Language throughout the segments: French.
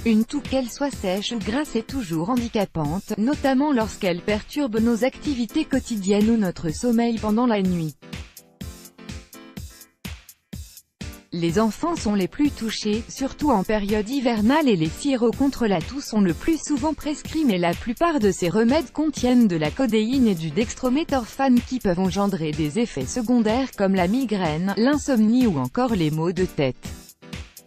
Une toux, qu'elle soit sèche ou grasse, est toujours handicapante, notamment lorsqu'elle perturbe nos activités quotidiennes ou notre sommeil pendant la nuit. Les enfants sont les plus touchés, surtout en période hivernale, et les sirops contre la toux sont le plus souvent prescrits, mais la plupart de ces remèdes contiennent de la codéine et du dextrométhorphane qui peuvent engendrer des effets secondaires comme la migraine, l'insomnie ou encore les maux de tête.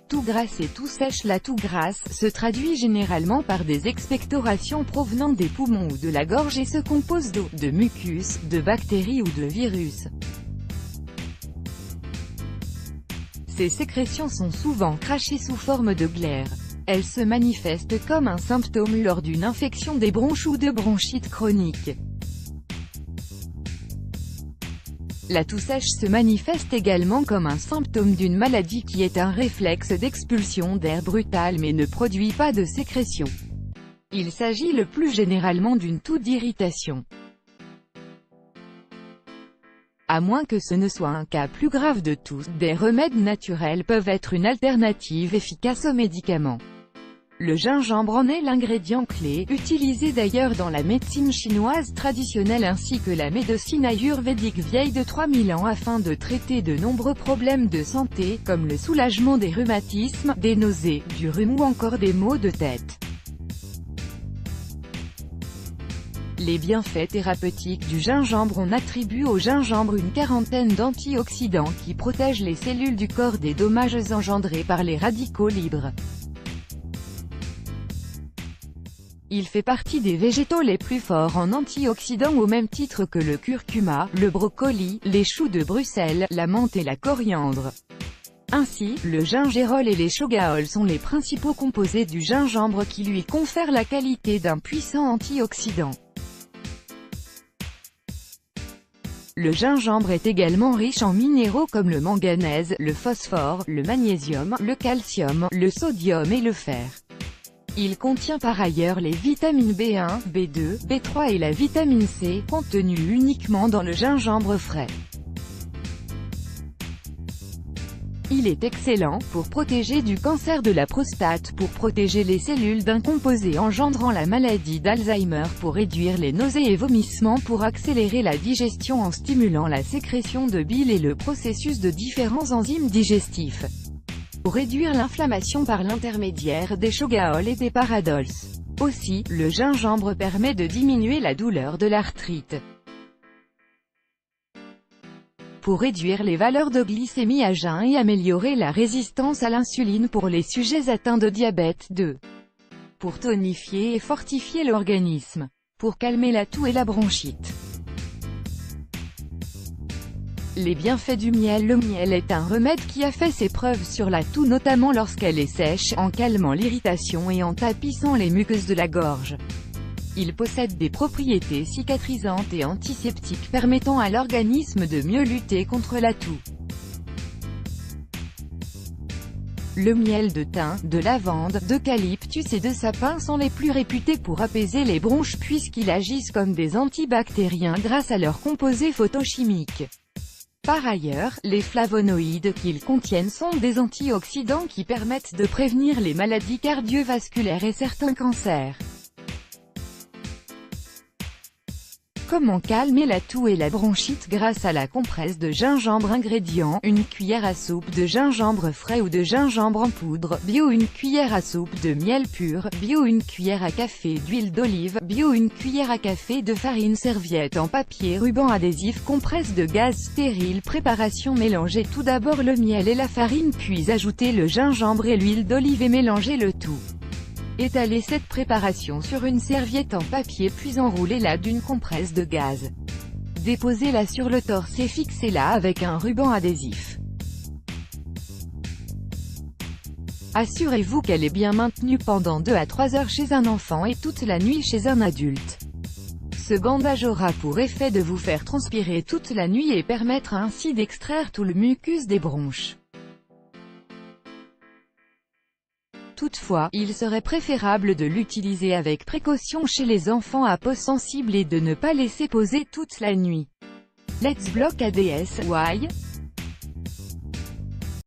Toux grasse et toux sèche. La toux grasse se traduit généralement par des expectorations provenant des poumons ou de la gorge et se compose d'eau, de mucus, de bactéries ou de virus. Ces sécrétions sont souvent crachées sous forme de glaire. Elles se manifestent comme un symptôme lors d'une infection des bronches ou de bronchite chronique. La toux sèche se manifeste également comme un symptôme d'une maladie qui est un réflexe d'expulsion d'air brutal mais ne produit pas de sécrétion. Il s'agit le plus généralement d'une toux d'irritation. À moins que ce ne soit un cas plus grave de toux, des remèdes naturels peuvent être une alternative efficace aux médicaments. Le gingembre en est l'ingrédient clé, utilisé d'ailleurs dans la médecine chinoise traditionnelle ainsi que la médecine ayurvédique vieille de 3000 ans afin de traiter de nombreux problèmes de santé, comme le soulagement des rhumatismes, des nausées, du rhume ou encore des maux de tête. Les bienfaits thérapeutiques du gingembre. On attribue au gingembre une quarantaine d'antioxydants qui protègent les cellules du corps des dommages engendrés par les radicaux libres. Il fait partie des végétaux les plus forts en antioxydants au même titre que le curcuma, le brocoli, les choux de Bruxelles, la menthe et la coriandre. Ainsi, le gingerol et les shogaol sont les principaux composés du gingembre qui lui confèrent la qualité d'un puissant antioxydant. Le gingembre est également riche en minéraux comme le manganèse, le phosphore, le magnésium, le calcium, le sodium et le fer. Il contient par ailleurs les vitamines B1, B2, B3 et la vitamine C, contenues uniquement dans le gingembre frais. Il est excellent pour protéger du cancer de la prostate, pour protéger les cellules d'un composé engendrant la maladie d'Alzheimer, pour réduire les nausées et vomissements, pour accélérer la digestion en stimulant la sécrétion de bile et le processus de différents enzymes digestifs, pour réduire l'inflammation par l'intermédiaire des shogaol et des paradols. Aussi, le gingembre permet de diminuer la douleur de l'arthrite, pour réduire les valeurs de glycémie à jeun et améliorer la résistance à l'insuline pour les sujets atteints de diabète 2, pour tonifier et fortifier l'organisme, pour calmer la toux et la bronchite. Les bienfaits du miel. Le miel est un remède qui a fait ses preuves sur la toux, notamment lorsqu'elle est sèche, en calmant l'irritation et en tapissant les muqueuses de la gorge. Il possède des propriétés cicatrisantes et antiseptiques permettant à l'organisme de mieux lutter contre la toux. Le miel de thym, de lavande, d'eucalyptus et de sapin sont les plus réputés pour apaiser les bronches puisqu'ils agissent comme des antibactériens grâce à leurs composés photochimiques. Par ailleurs, les flavonoïdes qu'ils contiennent sont des antioxydants qui permettent de prévenir les maladies cardiovasculaires et certains cancers. Comment calmer la toux et la bronchite grâce à la compresse de gingembre. Ingrédients: une cuillère à soupe de gingembre frais ou de gingembre en poudre, bio, une cuillère à soupe de miel pur, bio, une cuillère à café d'huile d'olive, bio, une cuillère à café de farine, serviette en papier, ruban adhésif, compresse de gaz stérile. Préparation: mélangez tout d'abord le miel et la farine puis ajoutez le gingembre et l'huile d'olive et mélangez le tout. Étalez cette préparation sur une serviette en papier puis enroulez-la d'une compresse de gaz. Déposez-la sur le torse et fixez-la avec un ruban adhésif. Assurez-vous qu'elle est bien maintenue pendant 2 à 3 heures chez un enfant et toute la nuit chez un adulte. Ce bandage aura pour effet de vous faire transpirer toute la nuit et permettre ainsi d'extraire tout le mucus des bronches. Toutefois, il serait préférable de l'utiliser avec précaution chez les enfants à peau sensible et de ne pas laisser poser toute la nuit. Let's block ADS. Why?